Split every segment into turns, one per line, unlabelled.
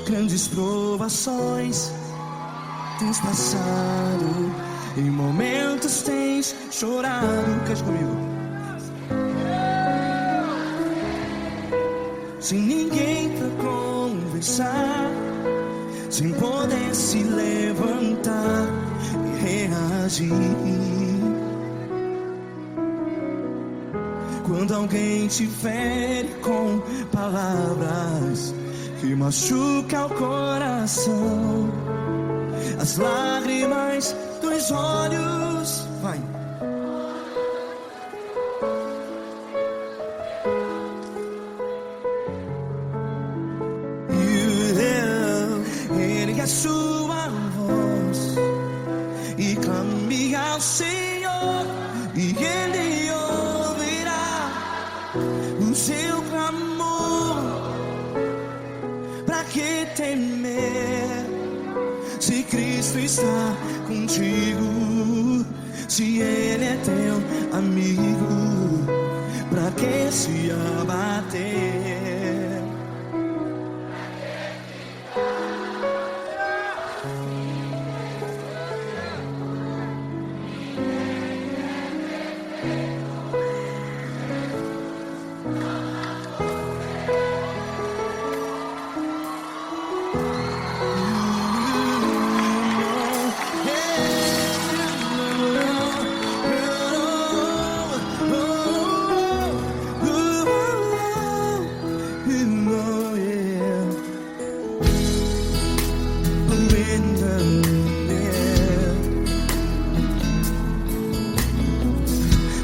Grandes provações tens passado, em momentos tens chorado. Cante comigo. Sem ninguém pra conversar, sem poder se levantar e reagir. Quando alguém te fere com palavras que machuca o coração, as lágrimas dos olhos, vai. Ele é sua voz e clame ao Senhor, e Ele ouvirá o seu clamor. Pra que temer, se Cristo está contigo? Se Ele é teu amigo, pra que se abater?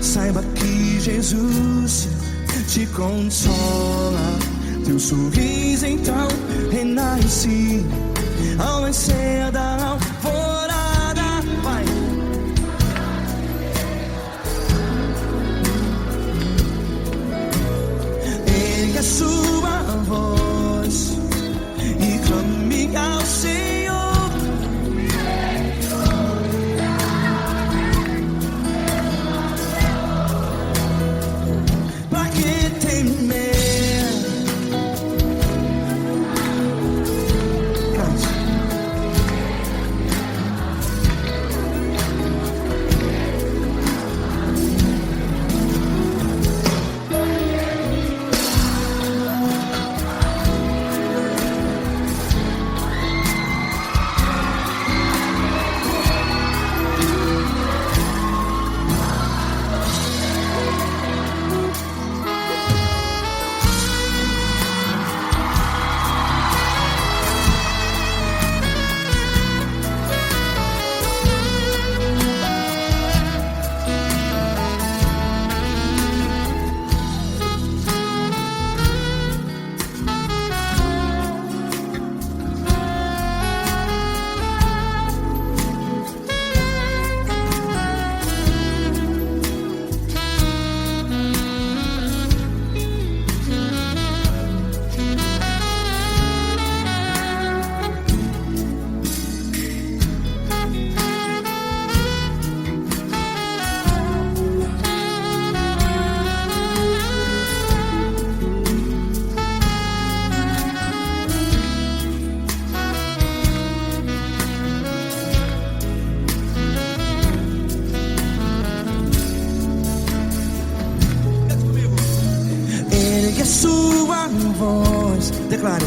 Saiba que Jesus te consola, teu sorriso então renasce ao nascer da alvorada. Vai. Ele é sua voz e clame ao Senhor. A sua voz, declare.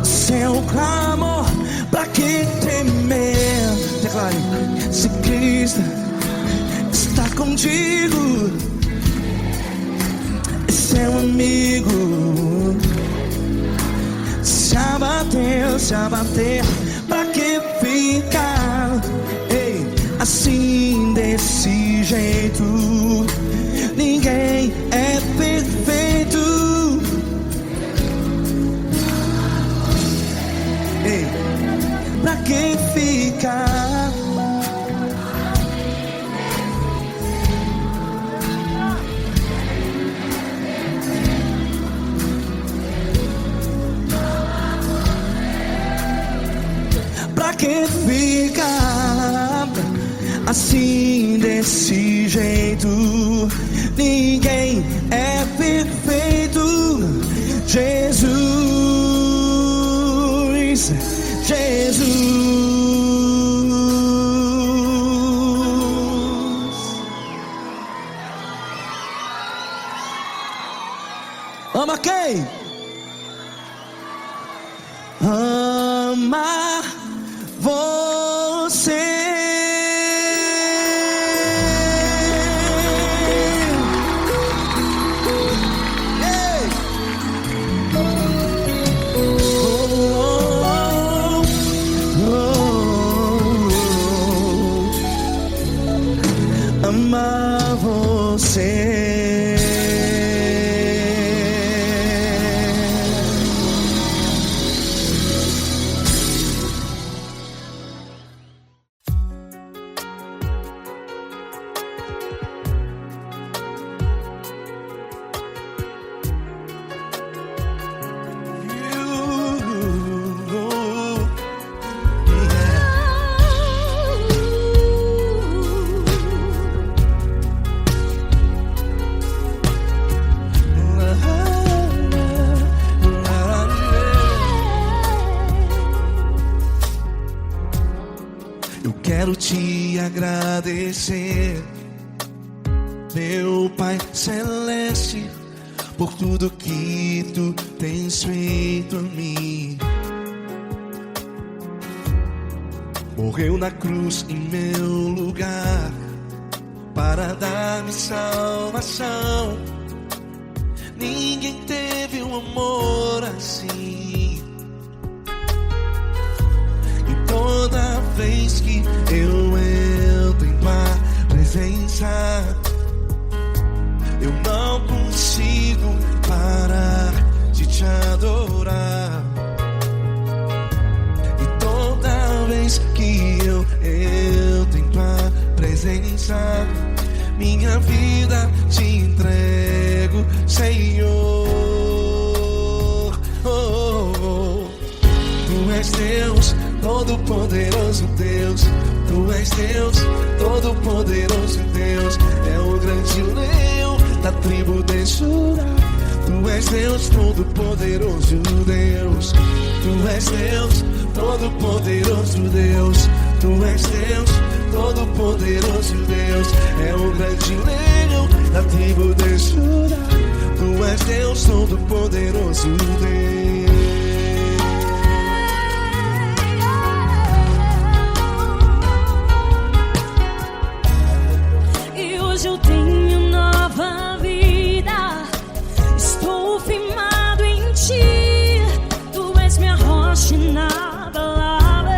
Seu clamor, pra que temer? Declare. Se Cristo está contigo, é seu amigo. Se abater, pra que ficar, ei, assim desse jeito? Ninguém é perfeito. Ei, pra que ficar? Pra pra que ficar assim desse jeito? Ninguém é perfeito. Jesus, Jesus. Ama quem? Ama você. Ei! Ama você. Eu quero te agradecer, meu Pai Celeste, por tudo que tu tens feito a mim. Morreu na cruz em meu lugar para dar-me salvação. Ninguém teve um amor assim. E toda vez que eu entro em tua presença, eu não consigo parar de te adorar. E toda vez que eu entro em tua presença, minha vida te entrego, Senhor. Tu és Deus, Todo-Poderoso Deus. Tu és Deus, Todo-Poderoso Deus. É o grande leão da tribo de Judá. Tu és Deus, Todo-Poderoso Deus. Tu és Deus, Todo-Poderoso Deus. Tu és Deus, Todo-Poderoso Deus. É o grande leão da tribo de Judá. Tu és Deus, Todo-Poderoso Deus.
Hoje eu tenho nova vida, estou firmado em ti. Tu és minha rocha inabalável,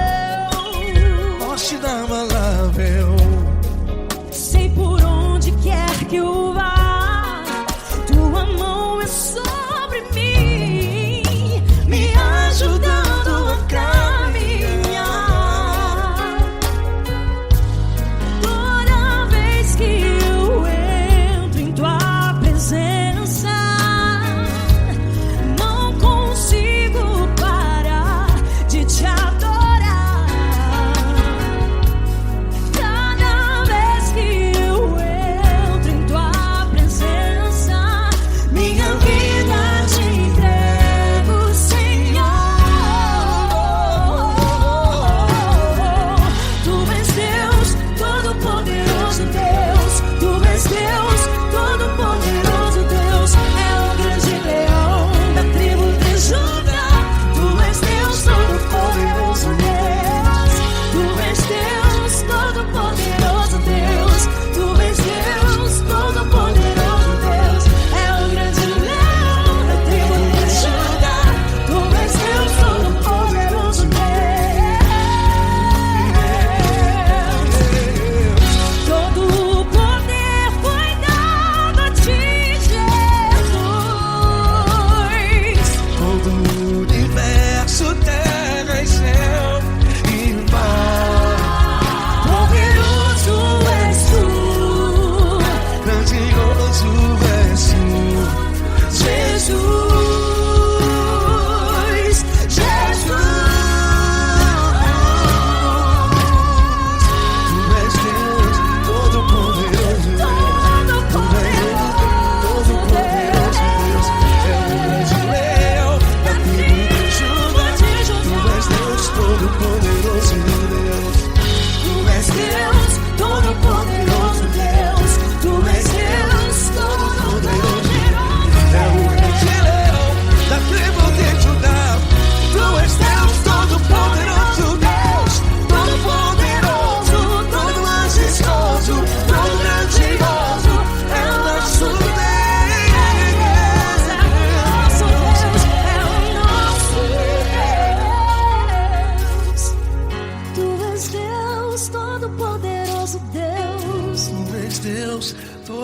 Rocha inabalável.
sei por onde quer que eu vá, tua mão é sobre mim.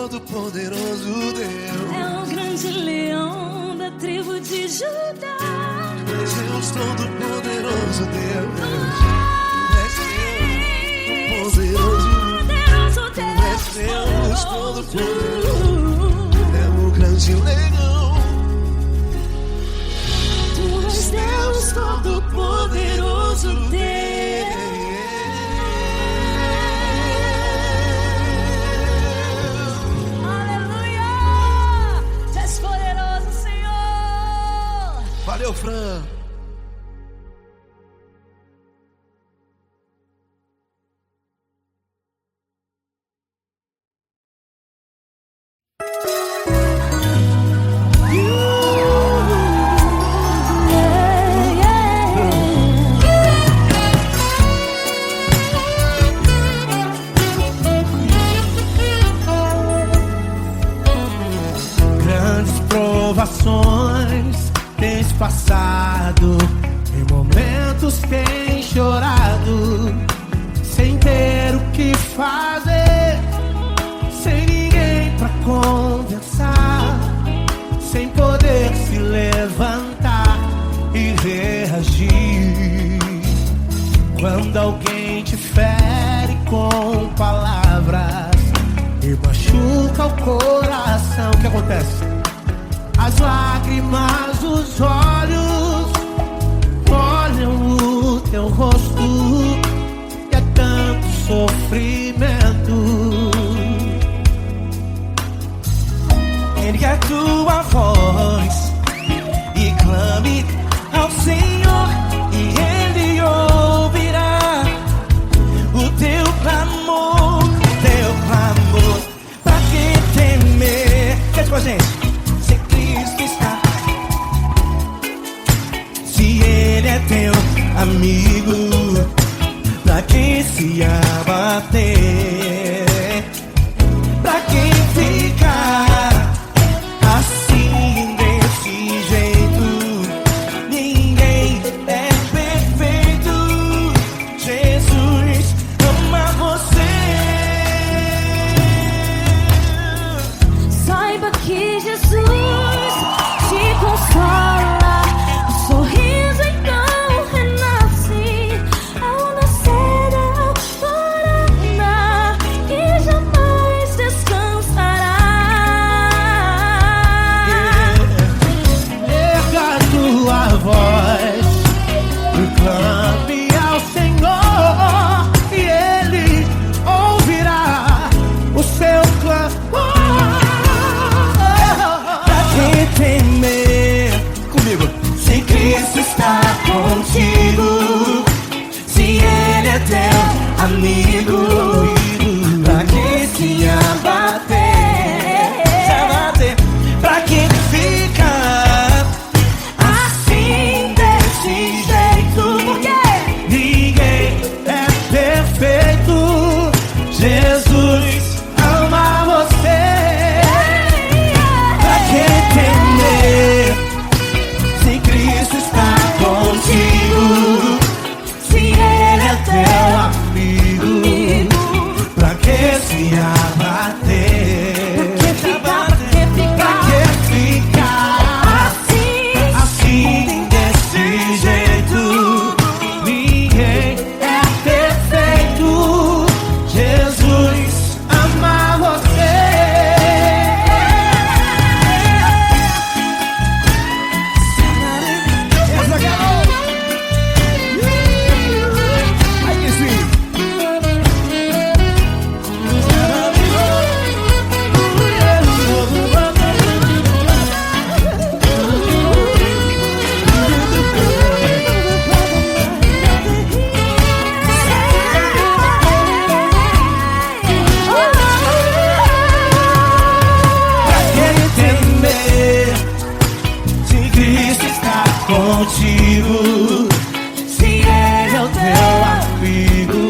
Todo-Poderoso Deus.
É o grande leão da tribo de Judá.
És Deus Todo-Poderoso Deus. És Deus poderoso. Tu és Deus Todo-Poderoso. É o grande leão.
Tu és Deus Todo-Poderoso Deus.
Valeu, Fran.
Grandes provações tens passado, em momentos tens chorado, sem ter o que fazer, sem ninguém pra conversar, sem poder se levantar e reagir. Quando alguém te fere com palavras e machuca o coração, o que acontece? As lágrimas dos olhos molham o teu rosto, e é tanto sofrimento. Ergue a tua voz e clame ao Senhor, e Ele ouvirá o teu clamor, pra que temer? Cante com a gente. Ele é teu amigo, pra que se abater? Pra que ficar assim desse jeito? Ninguém é perfeito. Jesus ama você.
Saiba que Jesus te consola.
Clame ao Senhor e Ele ouvirá o seu clamor. Pra que temer? Comigo. Se Cristo está contigo, se Ele é teu amigo, pra que se abater? Pra que ficar assim desse jeito? Jesus ama você. Pra que temer? Se Cristo está contigo, se Ele é teu amigo, pra que se abater? Pra que ficar assim desse jeito? Ninguém é perfeito. Jesus ama você. Aí que sim. Contigo, se Ele é o teu amigo,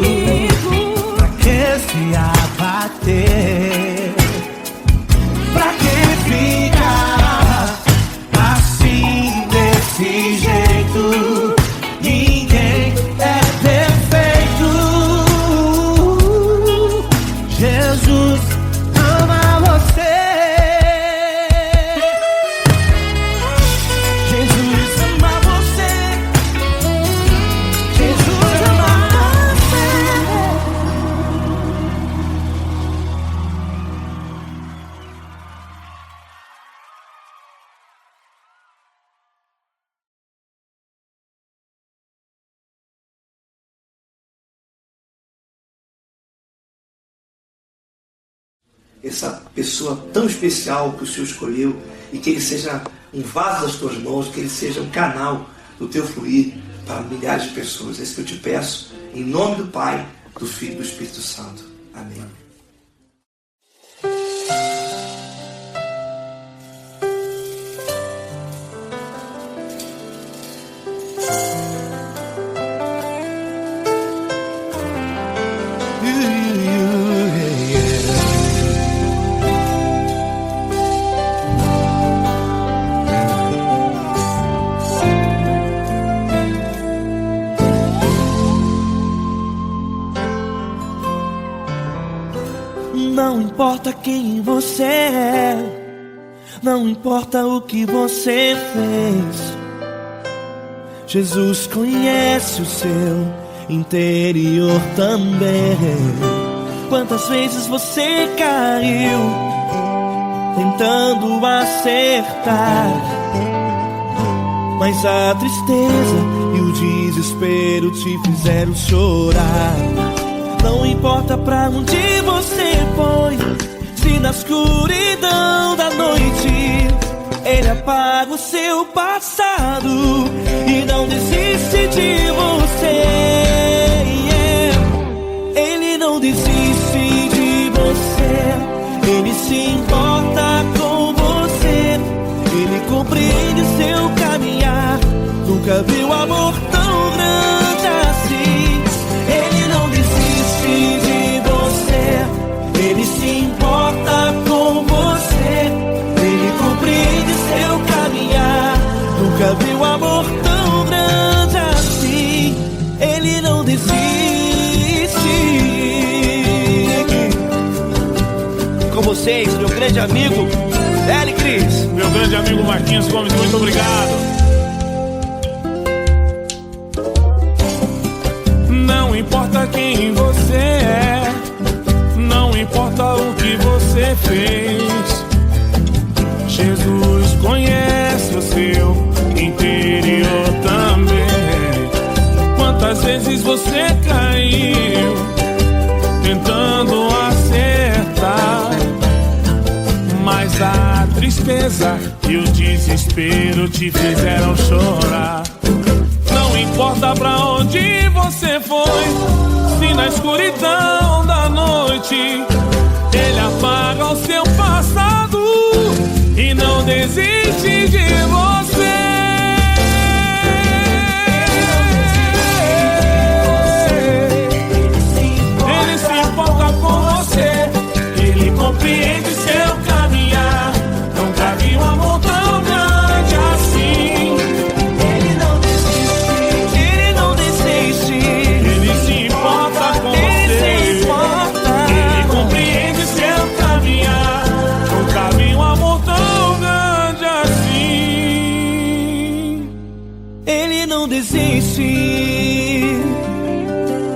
pra que se abater? Pra que ficar assim desse jeito? Ninguém é perfeito. Jesus ama você. essa pessoa tão especial que o Senhor escolheu, e que ele seja um vaso das tuas mãos, que ele seja um canal do teu fluir para milhares de pessoas. É isso que eu te peço, em nome do Pai, do Filho e do Espírito Santo. Amém.
Não importa quem você é, não importa o que você fez, Jesus conhece o seu interior também. Quantas vezes você caiu tentando acertar, mas a tristeza e o desespero te fizeram chorar. Não importa pra onde você foi, se na escuridão da noite Ele apaga o seu passado e não desiste de você. Ele não desiste de você, Ele se importa com você, Ele compreende seu caminhar. Nunca viu amor tão grande assim. Ele não desiste de você, Ele se importa com você, Ele compreende seu caminhar. Nunca viu amor tão grande assim. Ele não desiste. Com vocês, meu grande amigo L. Cris,
meu grande amigo Marquinhos Gomes, muito obrigado. Não importa quem você é, não importa o que você fez, Jesus conhece o seu interior também. Quantas vezes você caiu tentando acertar, mas a tristeza e o desespero te fizeram chorar. Não importa pra onde você foi, se na escuridão da noite Ele apaga o seu passado e não desiste de você. Ele se importa com você, Ele compreende seu caminhar. Nunca vi um amor tão grande assim.
Não desiste,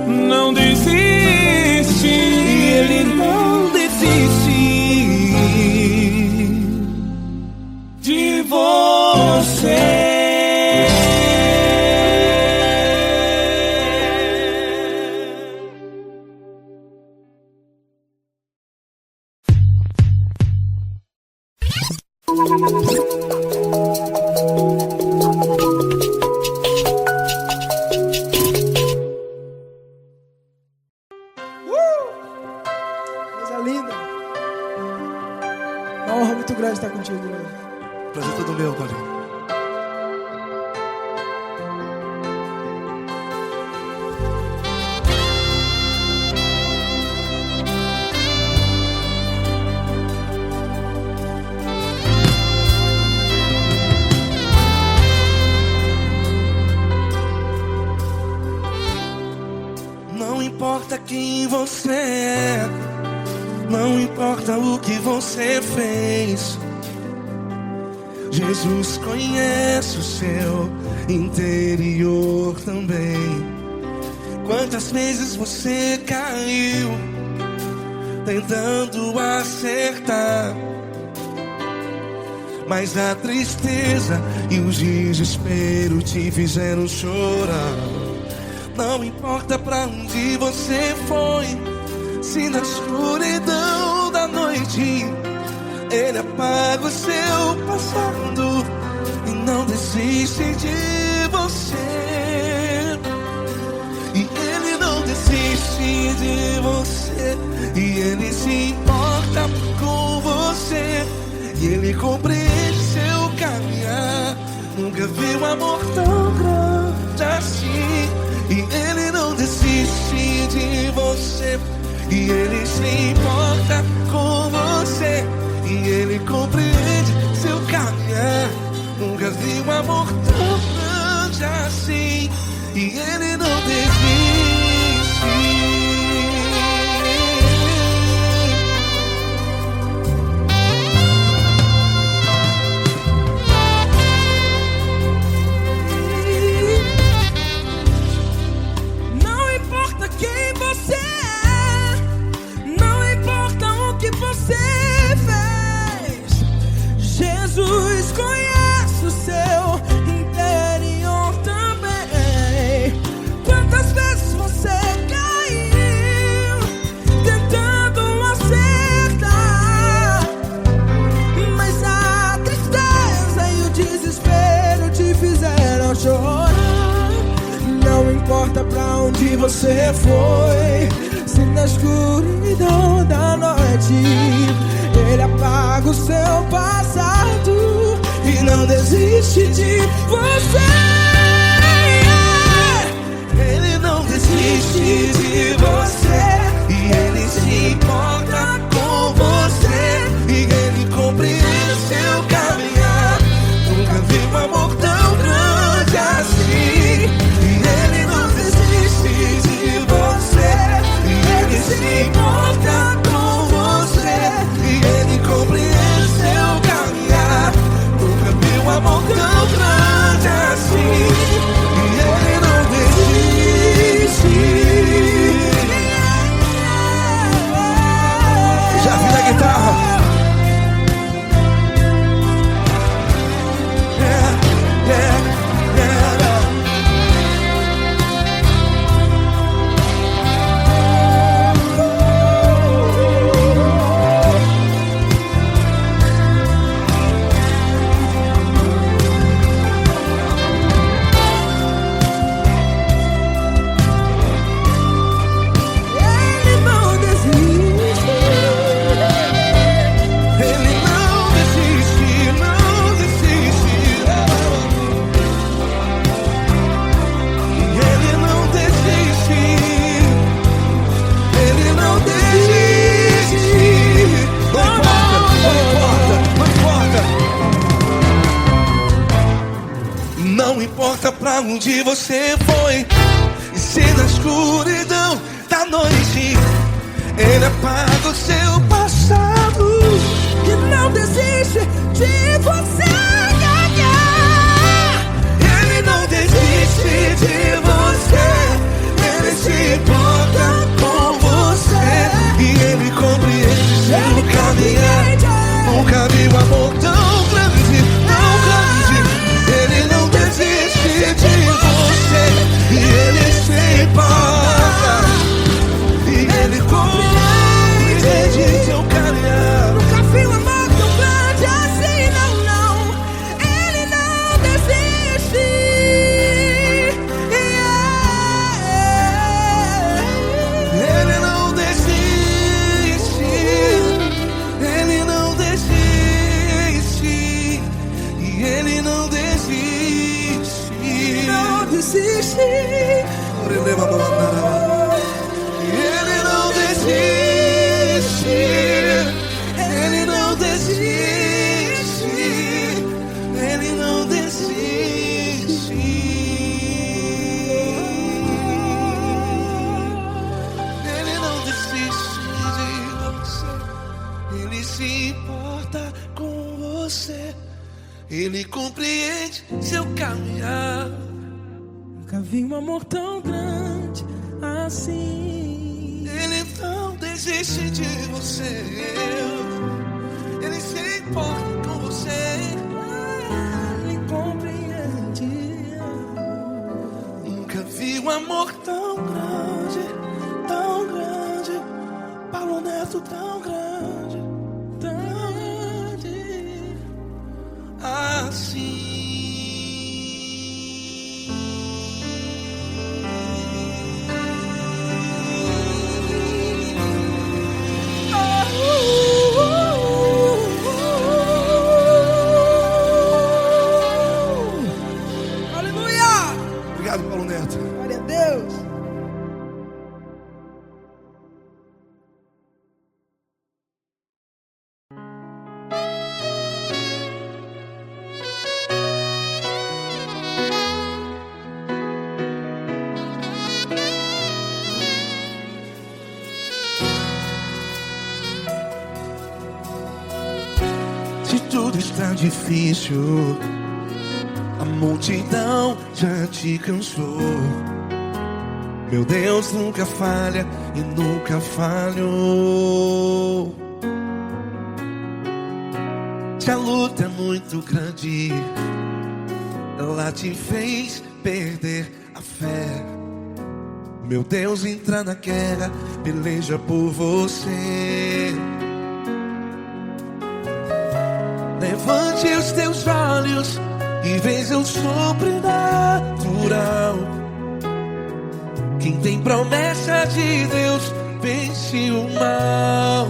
não desiste,
Ele não desiste de você.
Linda, uma honra muito grande estar contigo hoje.
Prazer todo meu, Paulinho. Não importa quem você é, não importa o que você fez, Jesus conhece o seu interior também. Quantas vezes você caiu tentando acertar, mas a tristeza e o desespero te fizeram chorar. Não importa pra onde você foi, se na escuridão da noite
noite. Ele apaga o seu passado e não desiste de você. E ele não desiste de você. E ele se importa com você. E ele compreende seu caminhar. Nunca vi um amor tão grande assim. E ele não desiste de você. E ele se importa com você. E ele compreende seu caminhar. Nunca vi um amor tão grande assim. E ele não desiste.
Não importa quem você é, não importa o que você fez, Jesus conhece o seu interior também. Quantas vezes você caiu tentando acertar, mas a tristeza e o desespero te fizeram chorar. Não importa pra onde você foi, se na escuridão da noite ele apaga o seu passado e não desiste de você.
Ele não desiste de você. E ele se importa com você. E ele compreende seu caminhar. Nunca vi um amor tão grande assim. E ele não desiste de você. E ele se importa com você. E ele compreende seu caminhar. Nunca vi um amor tão grande assim. E ele não desiste. Já vi na guitarra.
Ele não desiste.
Ele não desiste, não desiste. Ele não desiste. Ele não desiste. Não importa, não importa, não importa. Não importa pra onde você foi. E se na escuridão da noite ele apaga o seu passado
E não desiste de você.
ele não desiste de você. Ele se importa com você. E ele compreende seu caminhar. Nunca vi um amor tão grande, tão grande. Ele não desiste de você. E ele se importa. E ele compreende seu caminhar.
Nunca vi um amor tão grande assim, não, não. Ele não desiste.
Ele não desiste. Ele não desiste. E ele não desiste.
Não desiste.
Ele não desiste. Ele não desiste. Ele não desiste. Ele não desiste de você. Ele se importa com você. Ele compreende seu caminhar.
Nunca vi um amor tão grande assim.
Ele não desiste de você. Ele se importa com você.
Ele compreende.
Nunca vi um amor tão grande, tão grande. Paulo Neto tão grande. está difícil, a multidão já te cansou. Meu Deus nunca falha e nunca falhou. Se a luta é muito grande, ela te fez perder a fé. Meu Deus entra na guerra, peleja por você. Levante os teus olhos e veja o sobrenatural. Quem tem promessa de Deus vence o mal.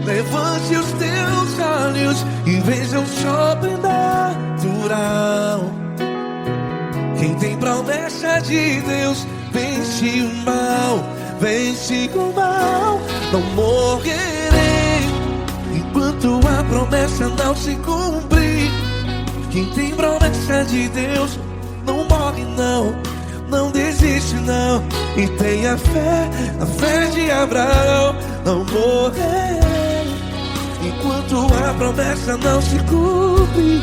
Levante os teus olhos e veja o sobrenatural. Quem tem promessa de Deus vence o mal. Vence o mal. Não morrerei enquanto a promessa não se cumprir. Quem tem promessa de Deus não morre não, não desiste não. E tenha fé, a fé de Abraão. Não morrerei enquanto a promessa não se cumpre.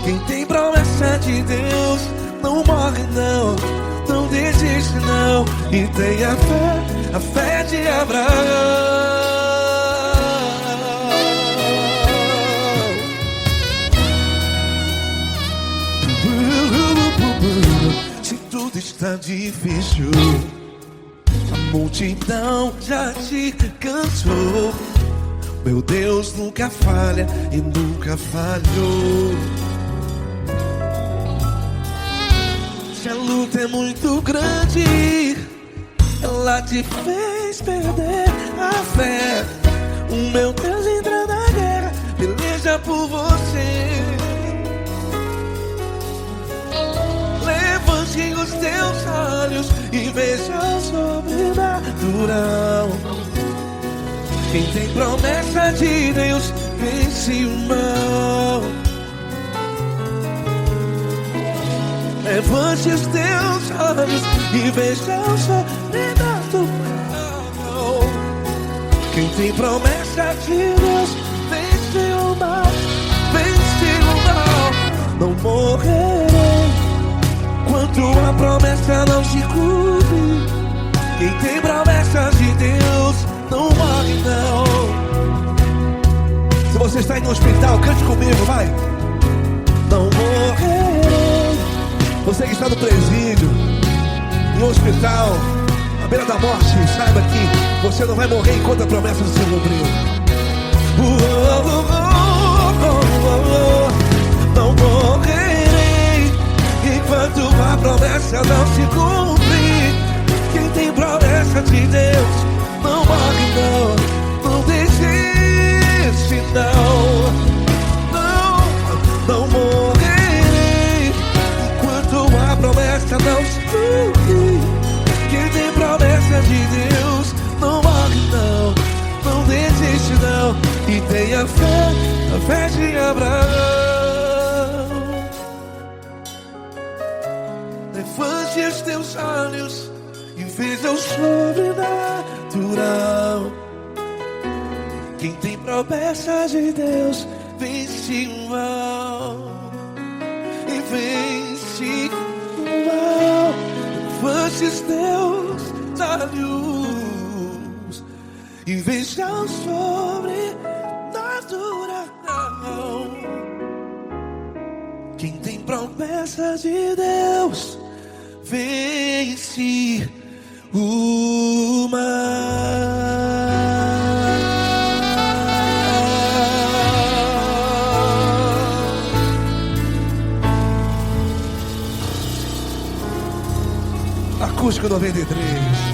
Quem tem promessa de Deus não morre não, não desiste não. E tenha fé, a fé de Abraão. Se tudo está difícil, a multidão já te cansou. Meu Deus nunca falha e nunca falhou. Se a luta é muito grande, ela te fez perder a fé. O meu Deus entra na guerra, peleja por você. Levante os teus olhos e veja o sobrenatural. Quem tem promessa de Deus vence o mal. Levante os teus olhos e veja o sobrenatural. Quem tem promessa de Deus vence o mal. Vence o mal. Não morrerei enquanto a promessa não se cumpre. Quem tem promessa de Deus não morre não. Se você está aí no hospital, cante comigo, vai. Não morrerei. Você que está no presídio, no hospital, à beira da morte, saiba que você não vai morrer enquanto a promessa não se cumpriu. Não morrerei enquanto a promessa não se cumprir. Quem tem promessa de Deus não morre não, não desiste não. Não morrerei enquanto a promessa não se cumprir. Quem tem promessa de Deus não morre não, não desiste não. E tenha fé, a fé de Abraão. Levante os teus olhos e veja o sobrenatural. Quem tem promessa de Deus vence o mal. E vence o mal. Levante os teus olhos e veja o sobrenatural. Quem tem promessa de Deus vence o mal. Acústico 93.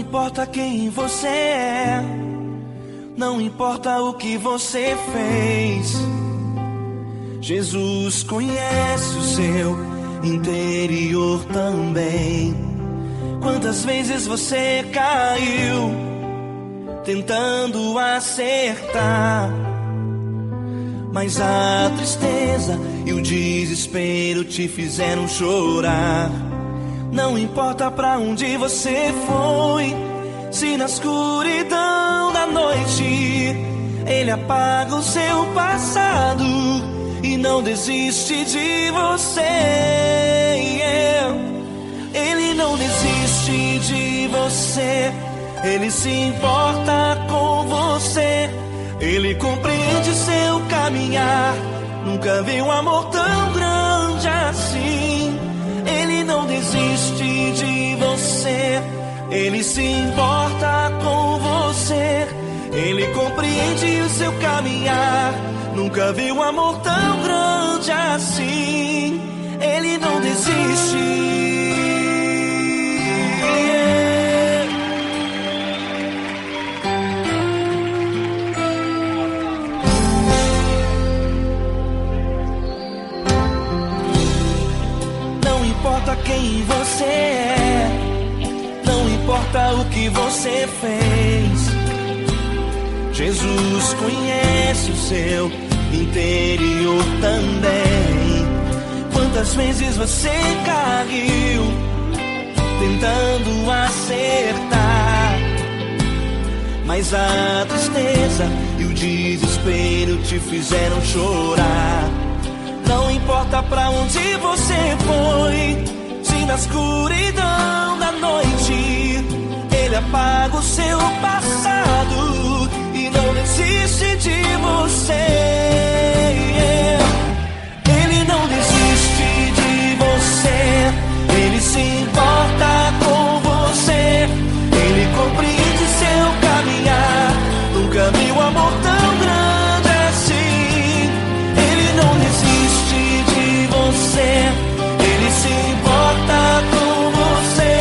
importa quem você é, não importa o que você fez, Jesus conhece o seu interior também. Quantas vezes você caiu tentando acertar, mas a tristeza e o desespero te fizeram chorar. Não importa pra onde você foi, se na escuridão da noite Ele apaga o seu passado e não desiste de você. Ele não desiste de você, Ele se importa com você, Ele compreende seu caminhar. Nunca vi um amor tão grande assim. Ele não desiste de você, Ele se importa com você, Ele compreende o seu caminhar. Nunca vi um amor tão grande assim. Ele não desiste. Não importa quem você é, não importa o que você fez, Jesus conhece o seu interior também. Quantas vezes você caiu tentando acertar, mas a tristeza e o desespero te fizeram chorar. Não importa pra onde você foi, se na escuridão da noite Ele apaga o seu passado e não desiste de você. Ele não desiste de você, Ele se importa com você, Ele compreende seu caminhar. Nunca vi um amor tão grande assim. Ele não desiste de você, Ele se importa com você,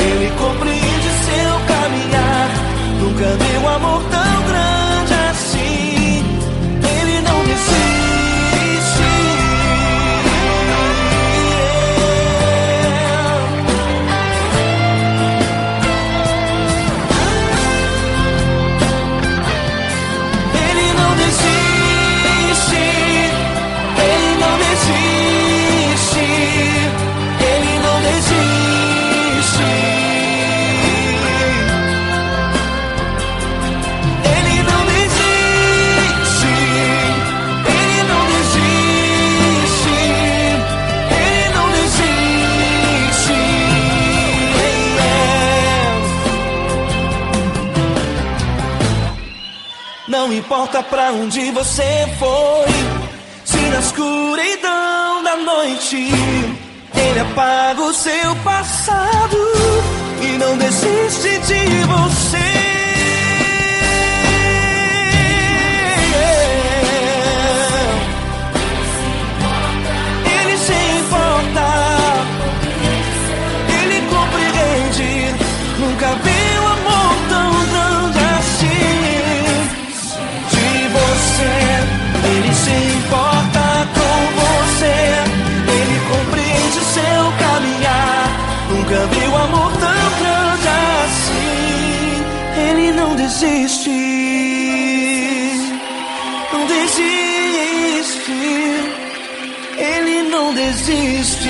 Ele compreende seu caminhar. Nunca vi um amor tão grande assim. Ele não desiste. Ele não desiste. Ele não desiste. Ele não desiste. Ele não desiste. Ele não desiste. Ele não desiste. Não importa pra onde você foi, se na escuridão da noite Ele apaga o seu passado e não desiste de você. Ele se importa, Ele compreende. Nunca vi um amor tão grande assim. De você, Ele se importa com você, Ele compreende o seu caminhar. Nunca vi um amor tão grande assim. Ele não desiste, não desiste. Ele não desiste.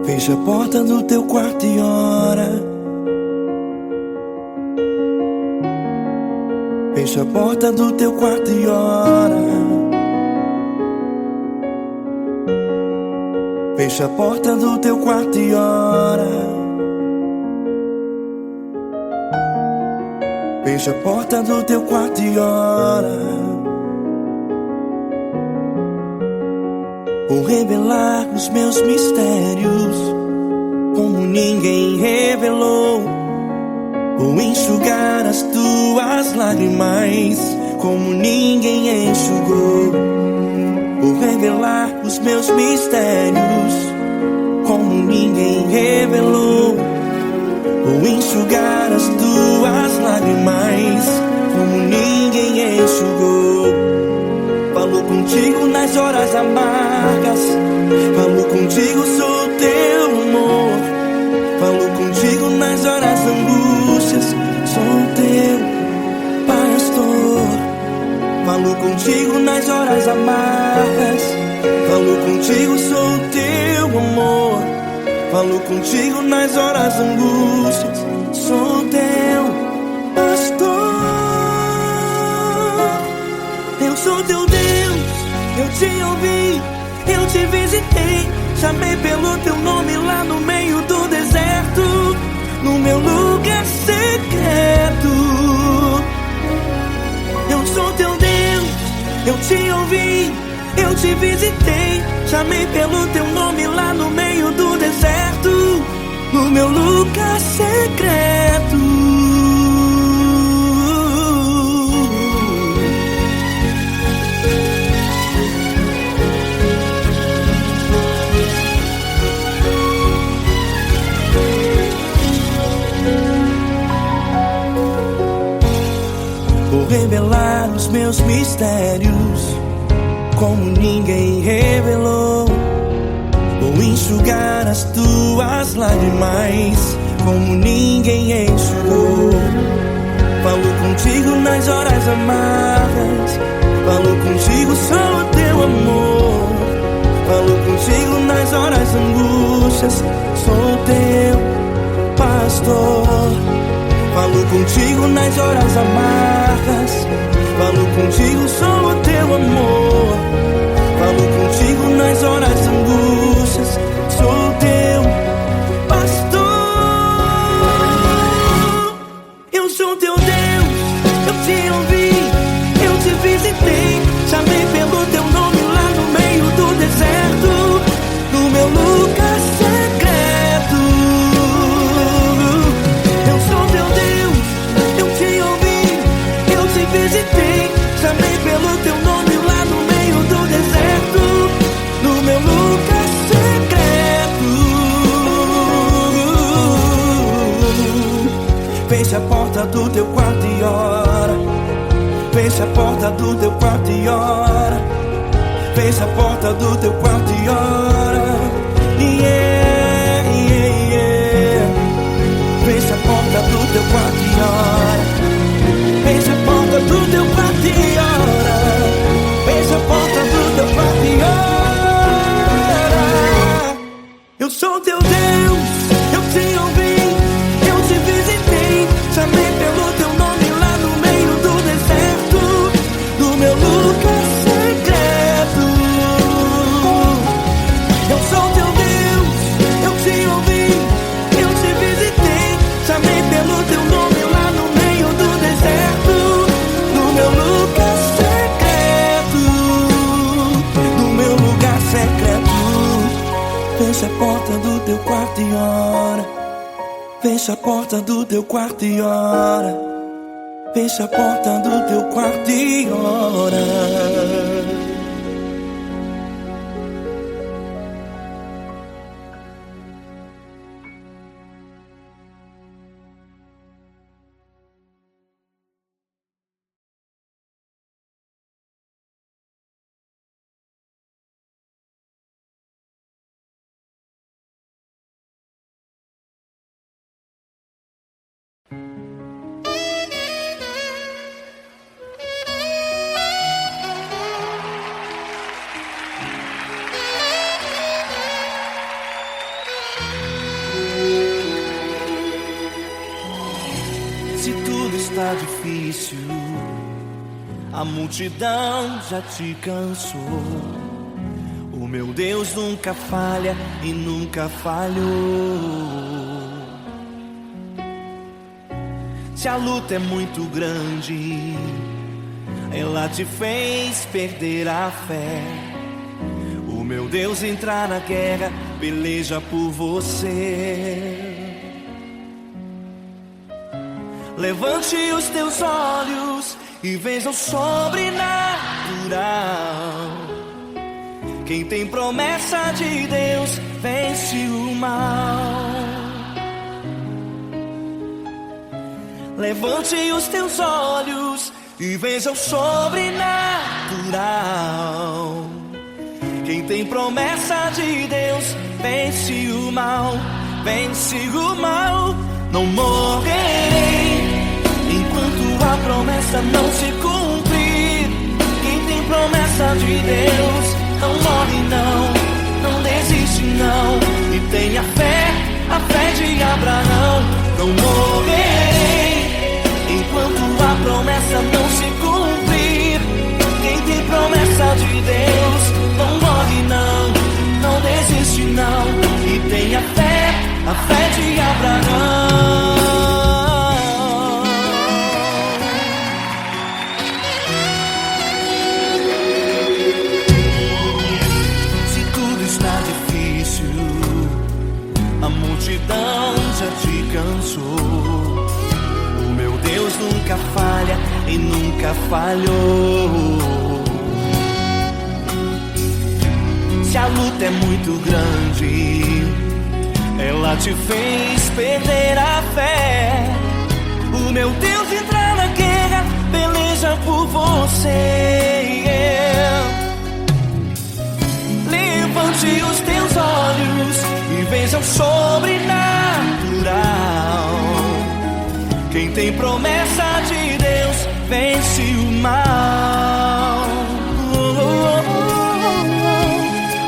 Fecha a porta do teu quarto e ora. Fecha a porta do teu quarto e ora. Fecha a porta do teu quarto e ora. Fecha a porta do teu quarto e ora. Vou revelar os meus mistérios como ninguém revelou. Vou enxugar as tuas lágrimas como ninguém enxugou. Vou revelar os meus mistérios como ninguém revelou. Vou enxugar as tuas lágrimas como ninguém enxugou. Falo contigo nas horas amargas, falo contigo, sou teu amor. Falo contigo nas horas angústias, sou teu pastor. Falo contigo nas horas amargas, falo contigo, sou teu amor. Falo contigo nas horas angústias, sou teu pastor. Eu sou teu Deus, eu te ouvi, eu te visitei. Chamei pelo teu nome lá no meio do deserto, no meu lugar secreto. Eu sou teu Deus, eu te ouvi, eu te visitei. Chamei pelo teu nome lá no meio do deserto, no meu lugar secreto. Vou revelar os meus mistérios como ninguém revelou. Vou enxugar as tuas lágrimas como ninguém enxugou. Falo contigo nas horas amargas, falo contigo, sou teu amor. Falo contigo nas horas angústias, sou teu pastor. Falo contigo nas horas amargas, falo contigo, sou o teu amor. Falo contigo nas horas angústias, sou teu pastor. Eu sou teu Deus, eu te ouvi, eu te visitei. Chamei pelo teu nome lá no meio do deserto, no meu lugar secreto. Eu sou teu Deus, eu te ouvi, eu te visitei. Chamei pelo teu nome lá no meio do deserto, no meu lugar secreto. Fecha a porta do teu quarto e ora. Fecha a porta do teu quarto e ora. Fecha a porta do teu quarto e ora. Yeah, yeah, yeah. Fecha a porta do teu quarto e ora. Fecha a porta do teu quarto e ora. Fecha a porta do teu quarto e ora. Eu sou teu Deus, eu te ouvi, eu te visitei. Chamei pelo teu nome lá no meio do deserto, no meu lugar secreto. Eu sou teu Deus, eu te ouvi, eu te visitei. Chamei pelo teu nome lá no meio do deserto, no meu lugar secreto, no meu lugar secreto. Fecha a porta do teu quarto e ora. Fecha a porta do teu quarto e ora. Fecha a porta do teu quarto e ora. Se tudo está difícil, a multidão já te cansou. O meu Deus nunca falha e nunca falhou. Se a luta é muito grande, ela te fez perder a fé. O meu Deus entrar na guerra, peleja por você. Levante os teus olhos e veja o sobrenatural. Quem tem promessa de Deus vence o mal. Levante os teus olhos e veja o sobrenatural. Quem tem promessa de Deus vence o mal, vence o mal. Não morrerei enquanto a promessa não se cumprir. Quem tem promessa de Deus não morre não, não desiste não. E tenha fé, a fé de Abraão. Não morrerei enquanto a promessa não se cumprir. Quem tem promessa de Deus não morre não, não desiste não. E tenha fé, a fé de Abraão. Se tudo está difícil, a multidão já te cansou. O meu Deus nunca falha e nunca falhou. Se a luta é muito grande, ela te fez perder a fé. O meu Deus entrar na guerra, peleja por você. Levante os teus olhos e veja o sobrenatural. Quem tem promessa de Deus vence o mal.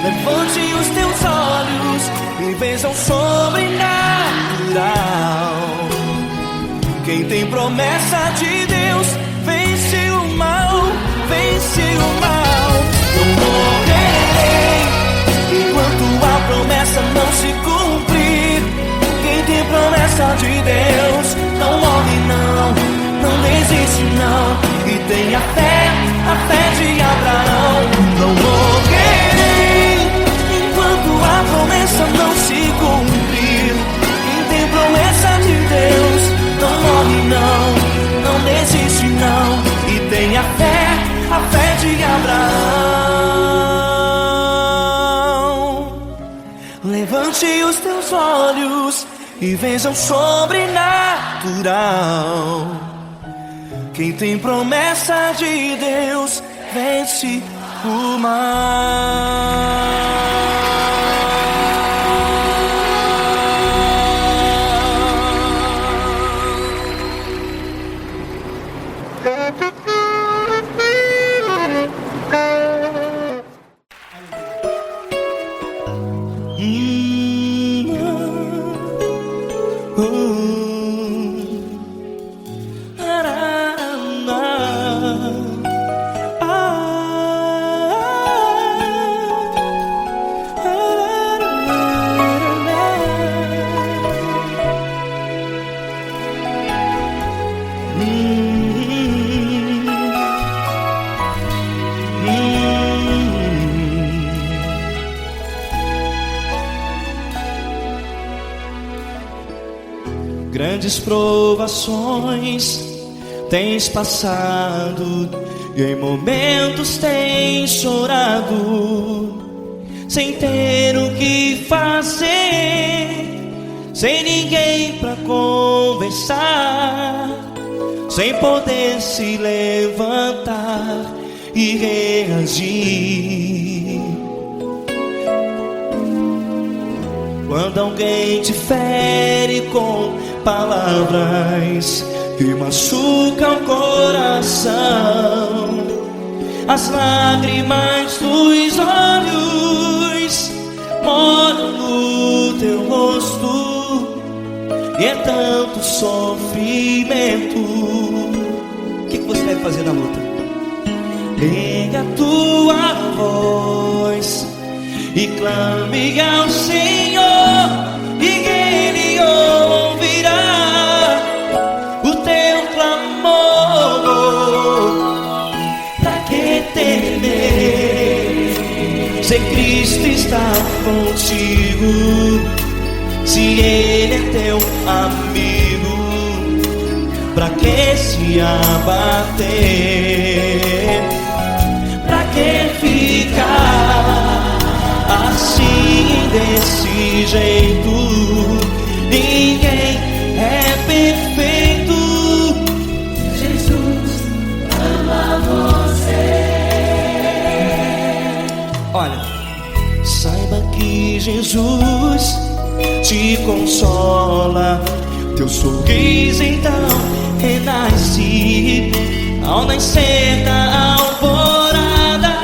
Levante os teus olhos e veja o sobrenatural. Quem tem promessa de Deus vence o mal, vence o mal. Não morrerei enquanto a promessa não se cumprir. Quem tem promessa de Deus não morre não, não desiste não. E tenha fé, a fé de Abraão. Não morrerei enquanto a promessa não se cumprir. Quem tem promessa de Deus não morre não, não desiste não. E tenha fé, a fé de Abraão. Levante os teus olhos e veja o sobrenatural. Quem tem promessa de Deus vence o mal. Grandes provações tens passado e em momentos tens chorado, sem ter o que fazer, sem ninguém pra conversar, sem poder se levantar e reagir. Quando alguém te fere com palavras que machucam o coração, as lágrimas dos olhos moram no teu rosto, e é tanto sofrimento. O que você deve fazer na luta? Erga a tua voz
e clame ao Senhor, e Ele ouvirá o teu clamor. Pra que temer, se Cristo está contigo, se Ele é teu amigo? Pra que se abater? Pra que ficar assim desse jeito? Ninguém é perfeito. Jesus ama você. Olha, saiba que Jesus te consola. Teu sorriso então renasce ao nascer da alvorada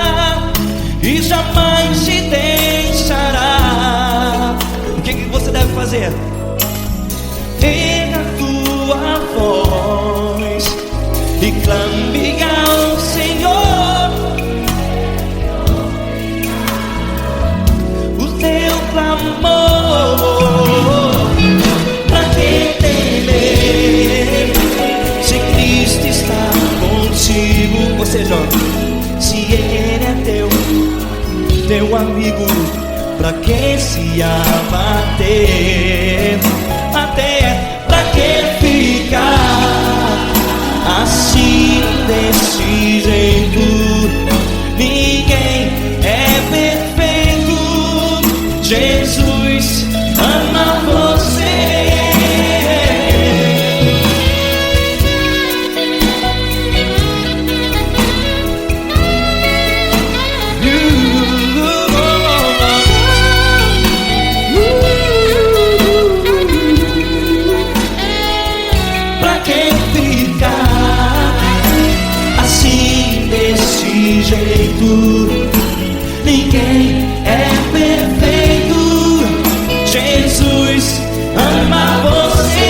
e jamais te deixará. O que você deve fazer? Erga a tua voz e clame ao Senhor. O teu clamor. Pra que temer, se Cristo está contigo? Ou seja, se Ele é teu amigo, pra que se abater? Até pra que ficar assim desse jeito? Ninguém é perfeito. Jesus ama você. Ninguém é perfeito. Jesus ama você.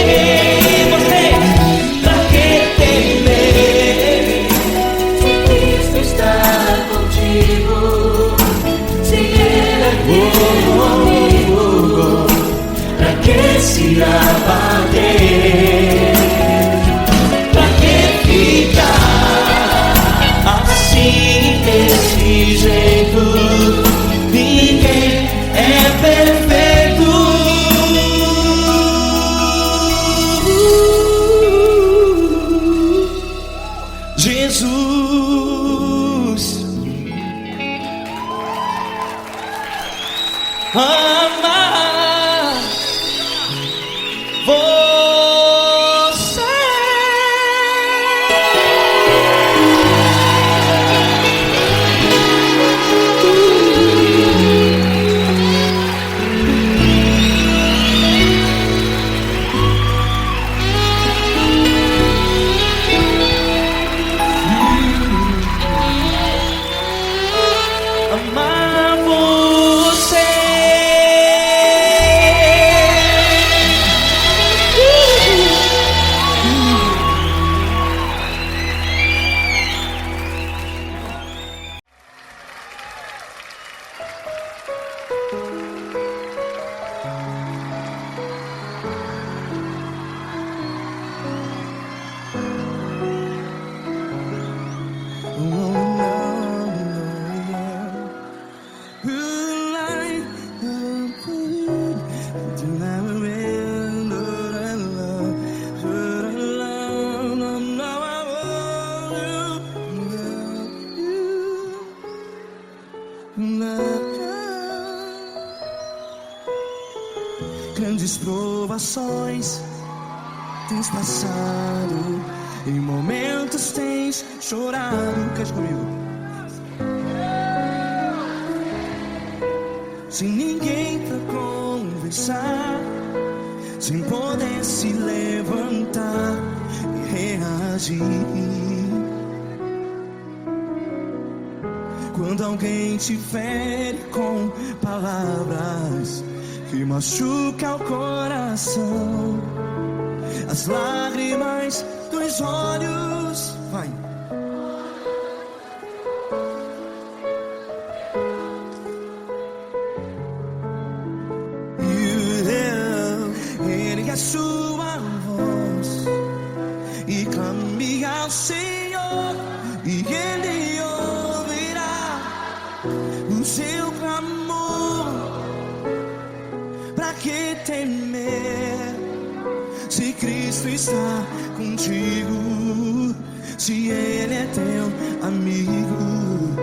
Pra que temer, se Cristo está contigo, se Ele é teu amigo? Pra que se abater? Pra que ficar assim desse jeito? Ninguém é perfeito. Jesus ama você. Amar você.
Grandes provações tens passado, em momentos tens chorado. Cante comigo. Sem ninguém pra conversar, sem poder se levantar e reagir. Quando alguém te fere com palavras que machuca o coração, as lágrimas dos olhos, vai. e Ele ouvirá o seu clamor. Pra que temer se Cristo está contigo? Se Ele é teu amigo,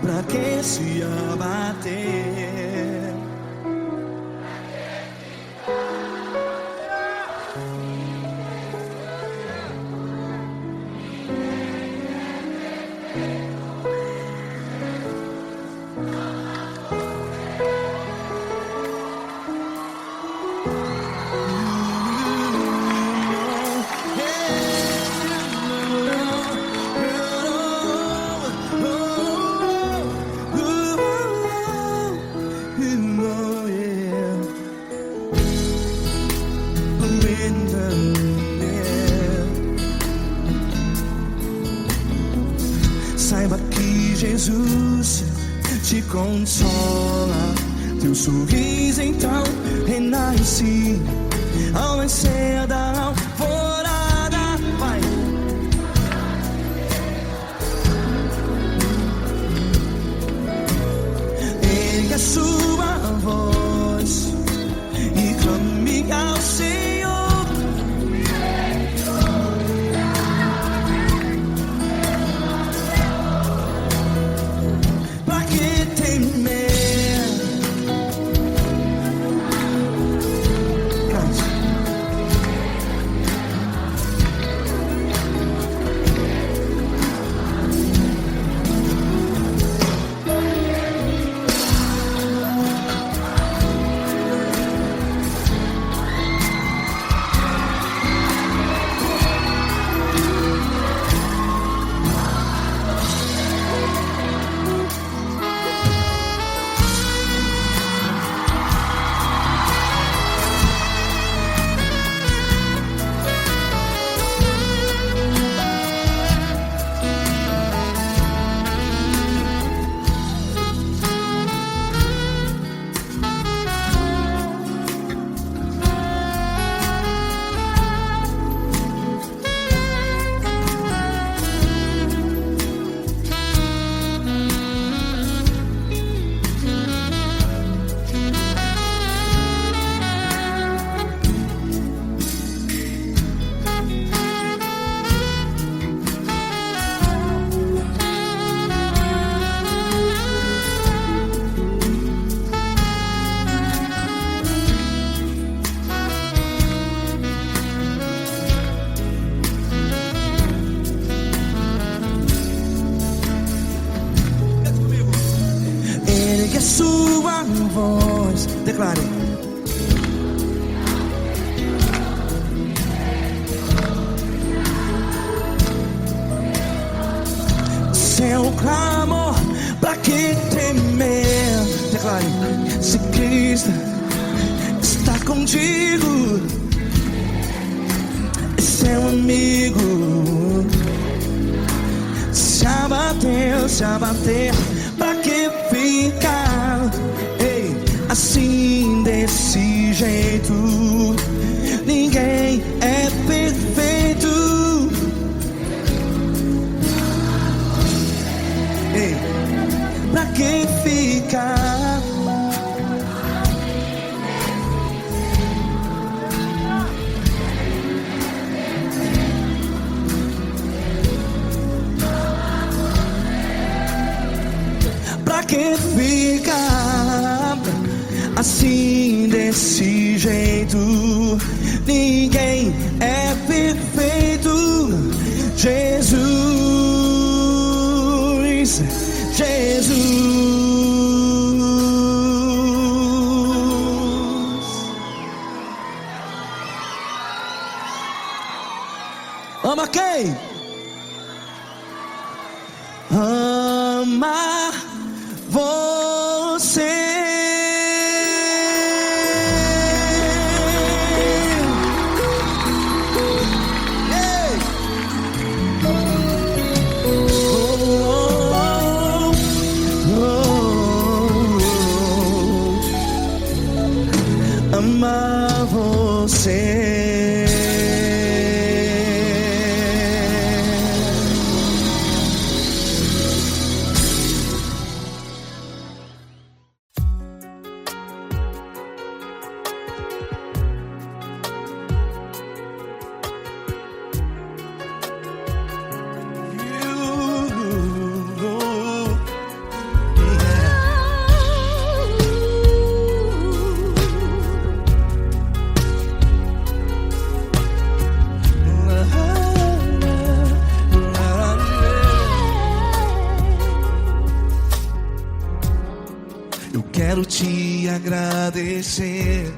pra que se abater? Saiba que Jesus te consola, teu sorriso então renasce ao nascer da alvorada. Vai. Ergue a sua voz e clame ao Senhor. Pra que temer? Cante. Ergue a sua voz, declare. Seu clamor, pra que temer? Declare. Se Cristo está contigo, é seu amigo. Se abater, pra que ficar? Ei, assim desse jeito, ninguém é perfeito. Ei, pra que ficar? Pra que ficar assim desse jeito? Ninguém é perfeito. Jesus, Jesus. Ama quem? Ama você. Ei. Ama você. quero te agradecer,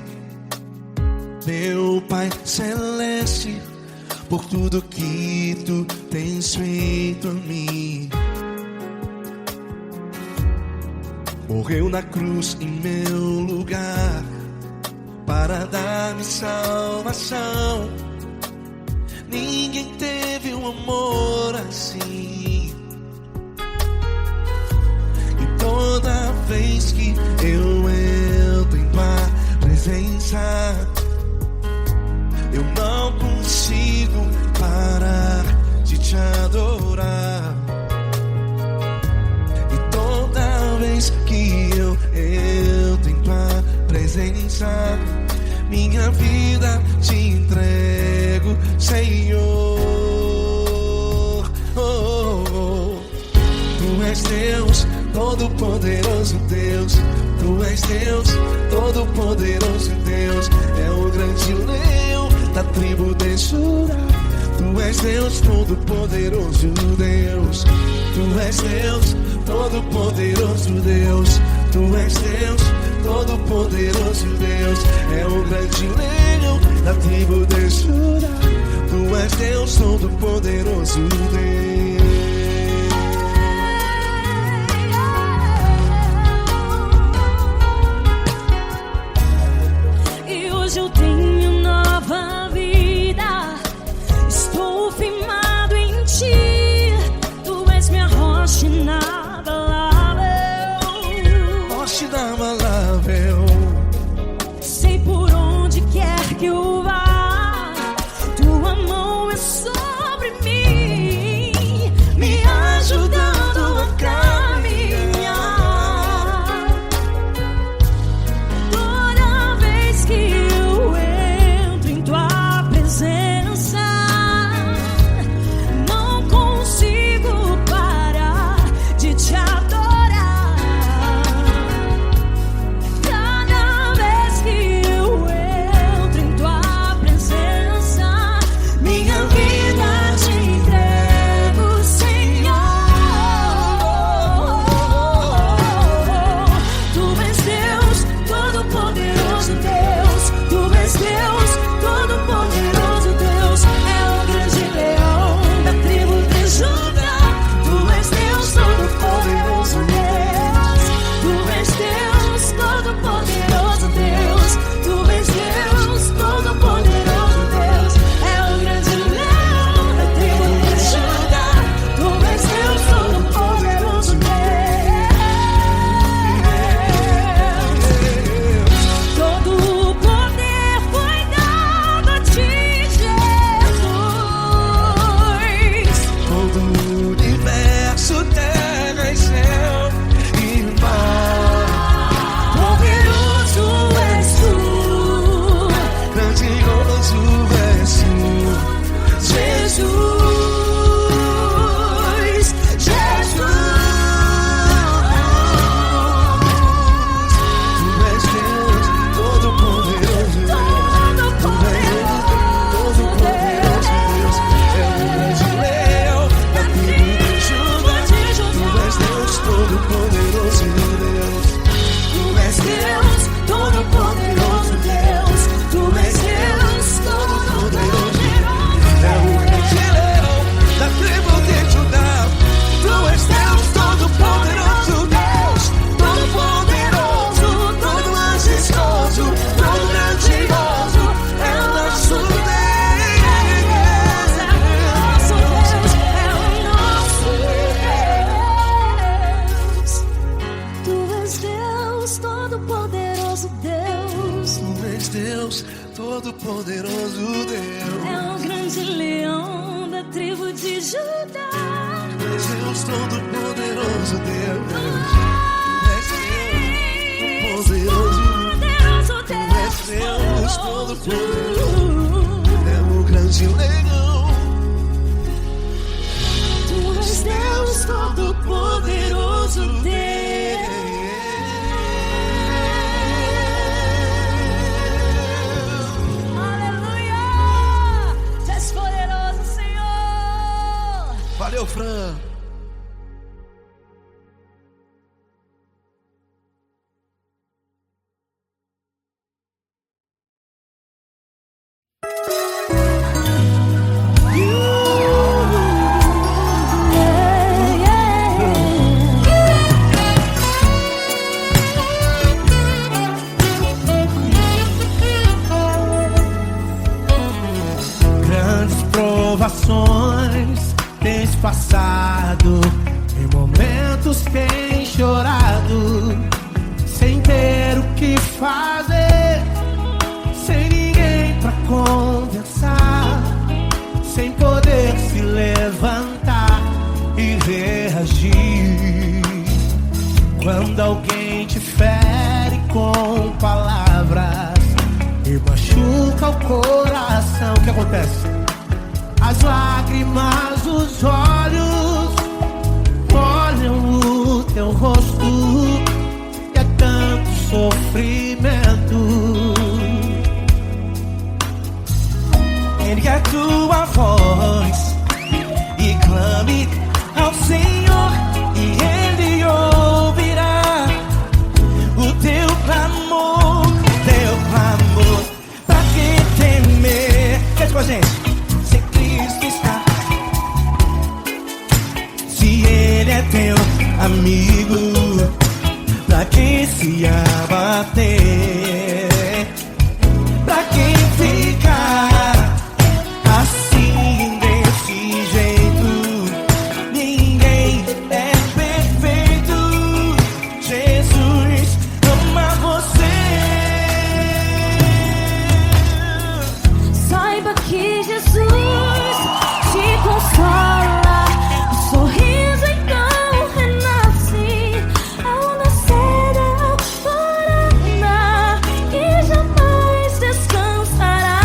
meu Pai Celeste, por tudo que tu tens feito a mim. Morreu na cruz em meu lugar para dar-me salvação. Ninguém teve um amor assim. E toda vez que eu entro em tua presença, eu não consigo parar de te adorar. E toda vez que eu entro em tua presença, minha vida te entrego, Senhor. Oh, oh, oh. Tu és Deus, todo-poderoso Deus. Tu és Deus, todo-poderoso Deus. É o grande leão da tribo de Judá. Tu és Deus, todo-poderoso Deus. Tu és Deus, todo-poderoso Deus. Tu és Deus, todo-poderoso Deus. É o grande leão da tribo de Judá. Tu és Deus, todo-poderoso Deus.
E hoje eu tenho nova vida. Estou firmado em ti. Tu és minha rocha inabalável.
Rocha inabalável.
Sei por onde quer que eu vá, tua mão é sobre mim, me ajudando a caminhar. Toda vez que eu entro em tua presença, não consigo parar de te adorar. Cada vez que eu entro em tua presença, minha vida te entrego, Senhor. Tu és Deus, todo-poderoso Deus. Tu és Deus, todo-poderoso Deus. É o grande leão da tribo de Judá. Tu és Deus, todo-poderoso Deus. Tu és Deus, todo-poderoso Deus. Tu és Deus, todo-poderoso Deus. É o grande leão da tribo de Judá. Tu és Deus, todo-poderoso Deus. Todo o poder foi dado a ti, Jesus.
Todo o universo, terra e céu e mar.
Poderoso és tu,
Grandioso és tu,
Jesus. Jesus.
Tu és Deus, todo-poderoso Deus.
Todo-poderoso Deus.
É o grande leão da tribo de Judá. Tu és Deus, todo-poderoso Deus.
Tu és Deus, todo-poderoso Deus. Tu és Deus, todo-poderoso.
É o grande leão da tribo de Judá. Tu és Deus, todo-poderoso Deus. Todo-poderoso, todo majestoso, todo grandioso. É o nosso Deus, todo-poderoso Deus.
É o grande leão da tribo de Judá.
Tu és Deus, todo-poderoso Deus. Tu és Deus,
Deus,
todo-poderoso. É o grande leão.
Tu és Deus, todo-poderoso Deus. Aleluia! Tu és poderoso, Senhor.
Valeu, Fran. Quando alguém te fere com palavras e machuca o coração, o que acontece? As lágrimas dos olhos molham o teu rosto e é tanto sofrimento. Ergue a tua voz e clame ao Senhor e Ele ouvirá o teu clamor, pra que temer? Cante com a gente. Se Cristo está, se Ele é teu amigo, pra que se abater? Pra que ficar assim desse jeito? Ninguém é perfeito. Jesus ama você.
Saiba que Jesus te consola. O sorriso então renasce ao nascer da alvorada e jamais descansará.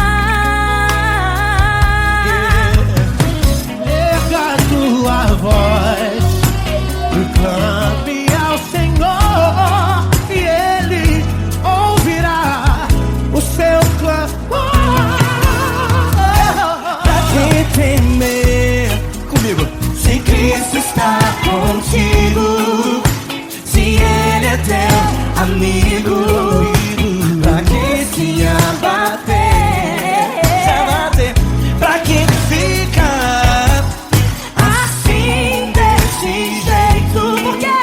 Erga a tua voz e clame ao Senhor e Ele ouvirá o seu clamor. Pra que temer? Comigo. Se Cristo está contigo, se Ele é teu amigo, pra que se abater? Pra que ficar assim desse jeito? Porque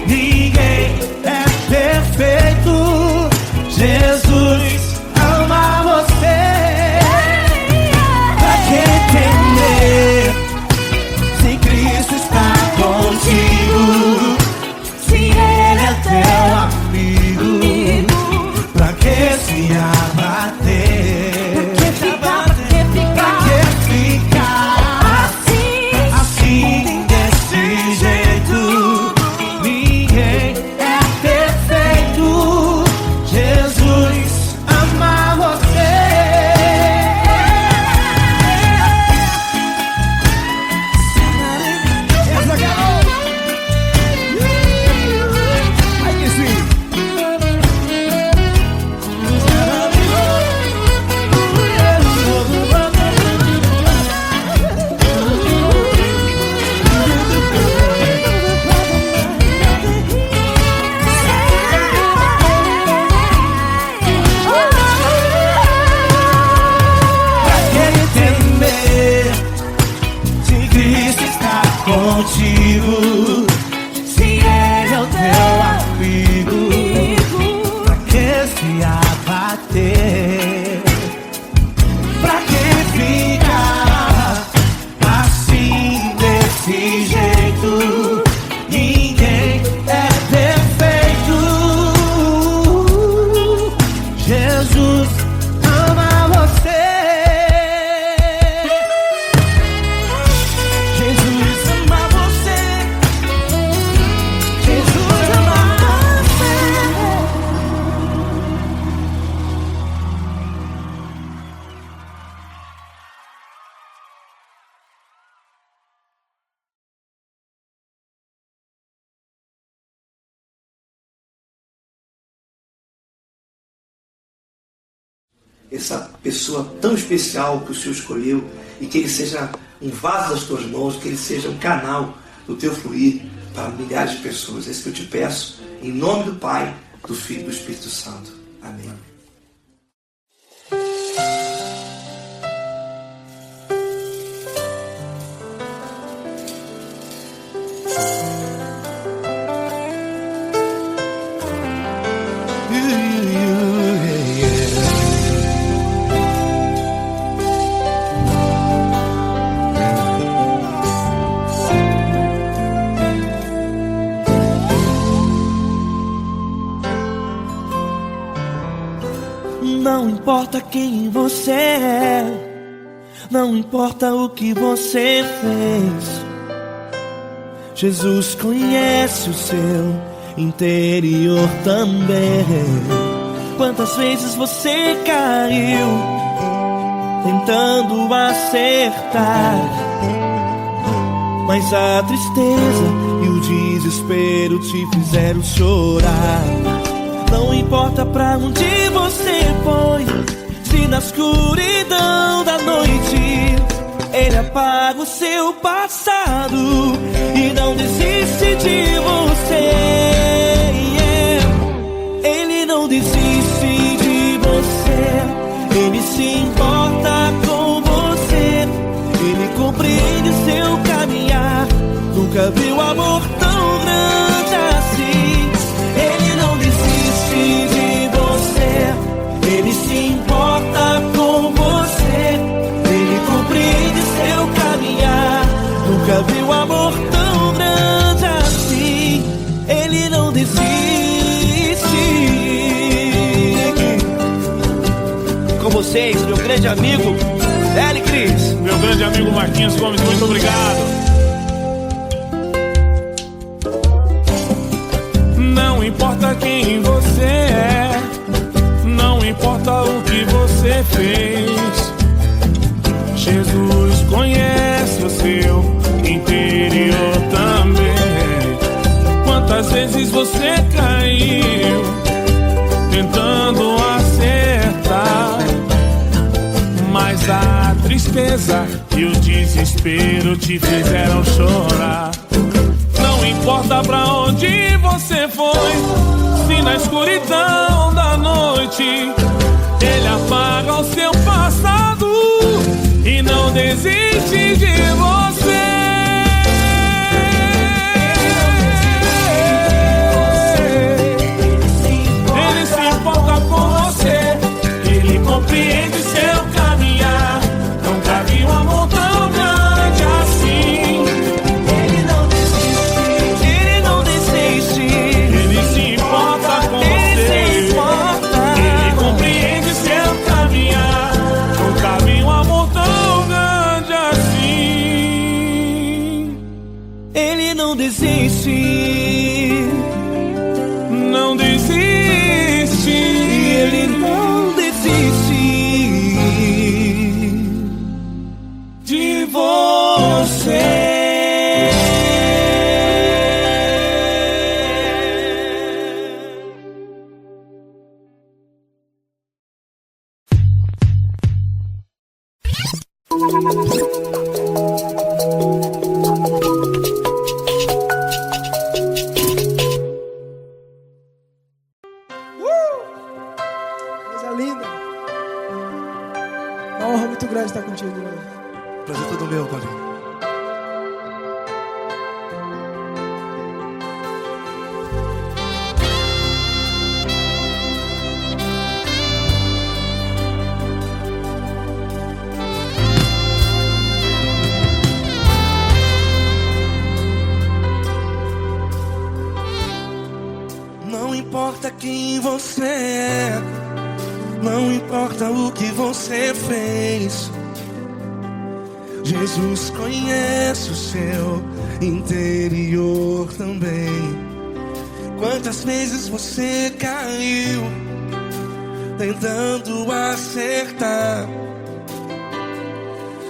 ninguém é perfeito. Jesus ama você. Pra que temer? Se Cristo está contigo, se Ele é teu amigo, pra que se abater? Pra que ficar assim desse jeito? Ninguém é perfeito. Jesus ama você. Ai, que sim. Pra que temer? Se Cristo está contigo, se Ele é o teu amigo, pra que se abater? Pra que ficar assim desse jeito? Ninguém é perfeito. Jesus ama você. Jesus ama você. Jesus ama você.
Essa pessoa tão especial que o Senhor escolheu e que ele seja um vaso das tuas mãos, que ele seja um canal do teu fluir para milhares de pessoas. É isso que eu te peço, em nome do Pai, do Filho e do Espírito Santo. Amém.
Não importa quem você é, não importa o que você fez, Jesus conhece o seu interior também. Quantas vezes você caiu tentando acertar, mas a tristeza e o desespero te fizeram chorar. Não importa pra onde você foi, se na escuridão da noite Ele apaga o seu passado e não desiste de você. Ele não desiste de você, Ele se importa com você, Ele compreende seu caminhar. Nunca viu amor tão grande assim. Ele não desiste de você, Ele se importa com você, Ele compreende seu caminhar. Nunca viu amor tão grande assim. Ele não desiste. Com vocês, meu grande amigo L. Cris.
Meu grande amigo Marquinhos Gomes, muito obrigado. Não importa quem você é, não importa o que você fez, Jesus conhece o seu interior também. Quantas vezes você caiu tentando acertar, mas a tristeza e o desespero te fizeram chorar. Não importa pra onde você foi, se na escuridão da noite Ele apaga o seu passado e não desiste de você. Ele se importa com você, Ele compreende seu caminhar. Nunca vi um amor tão grande assim.
Ele não desiste, Ele não desiste.
Ele se importa com você, Ele compreende seu caminhar. Nunca vi um amor tão grande assim.
Ele não desiste,
não desiste.
Ele não desiste
de você.
Coisa linda. Uma honra muito grande estar contigo, irmão.
Prazer todo meu, Paulinho.
Não importa quem você é, não importa o que você fez, Jesus conhece o seu interior também. Quantas vezes você caiu tentando acertar,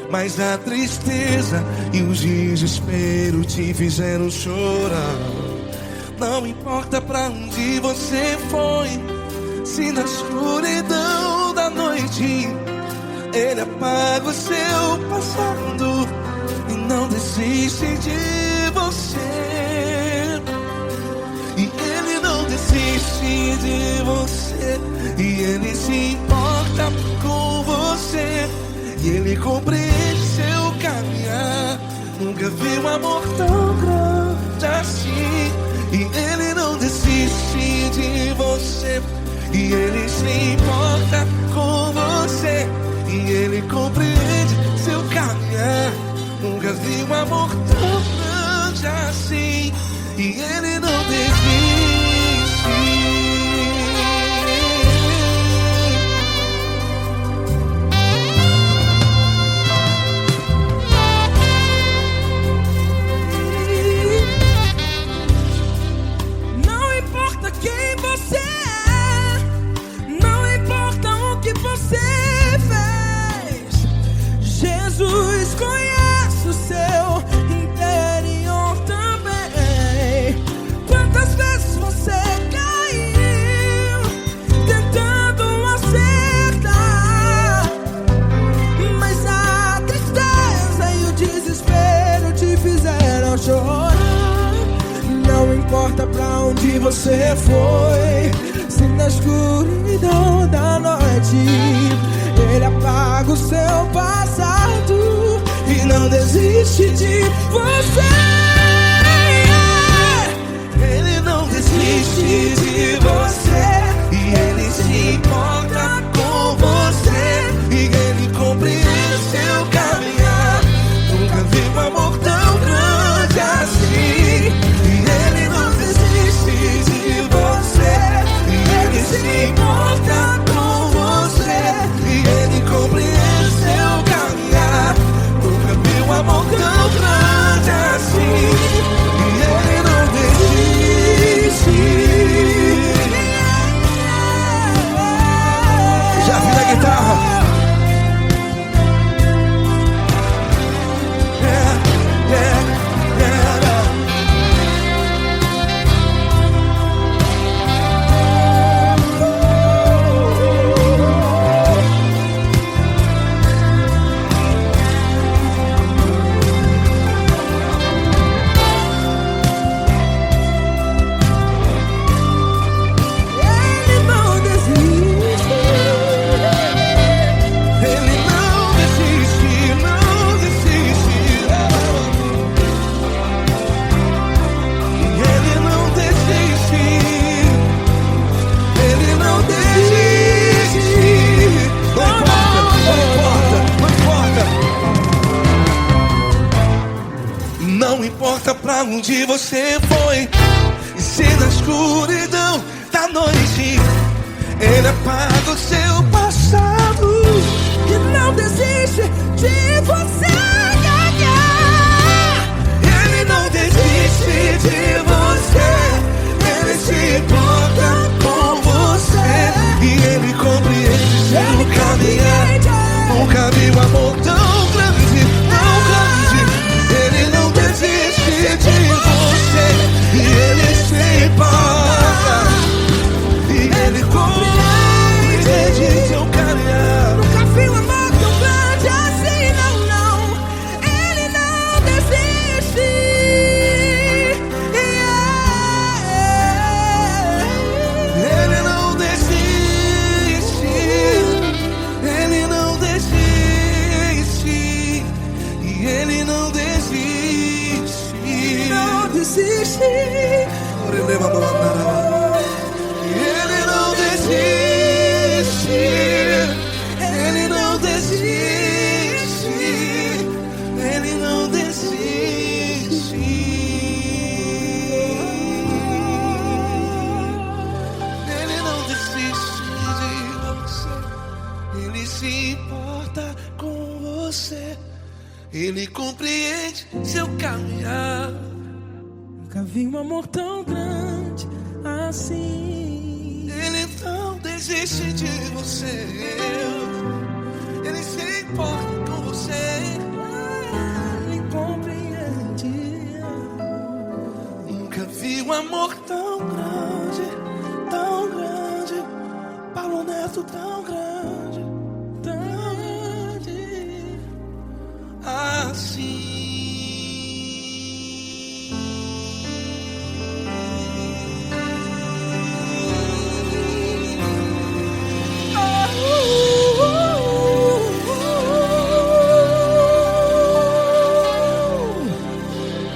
mas a tristeza e o desespero te fizeram chorar. Não importa pra onde você foi, se na escuridão da noite Ele apaga o seu passado e não desiste de você. E Ele não desiste de você, e Ele se importa com você, e Ele compreende seu caminhar. Nunca vi um amor tão grande assim. E Ele não desiste de você, e Ele se importa com você, e Ele compreende seu caminhar. Nunca vi um amor tão grande assim. E Ele não desiste.
Não
você foi. Se na escuridão da noite Ele apaga o seu passado e não desiste de você.
Ele não desiste de você, e Ele se importa com você, e Ele compreende seu caminhar. Nunca vi um amor tão grande assim. E Ele não desiste de você, e Ele se importa com você, e Ele compreende seu caminhar. Nunca vi um amor tão grande assim. E Ele não desiste. Já vi a guitarra. Não importa pra onde você foi, e se na escuridão da noite Ele apaga o seu passado
E não desiste de você.
Ele não desiste de você, Ele se importa com você, e Ele compreende seu caminhar. Nunca vi um amor tão grande, tão grande. Ele não desiste de você, e Ele se importa, e Ele compreende seu caminhar.
Nunca vi um amor tão grande assim, não, não. Ele não desiste.
Ele não desiste, Ele não desiste, e Ele não desiste.
Não desiste.
Ele não desiste, Ele não desiste, Ele não desiste. Ele não desiste de você, Ele se importa com você, Ele compreende seu caminhar.
Nunca vi um amor tão grande assim.
Ele não desiste de você, Ele se importa com você.
Ele compreende.
Nunca vi um amor tão grande, tão grande. Paulo Neto tão grande, tão grande assim.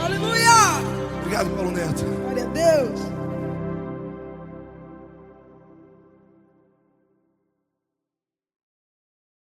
Aleluia!
Obrigado, Paulo Neto.
Glória a Deus.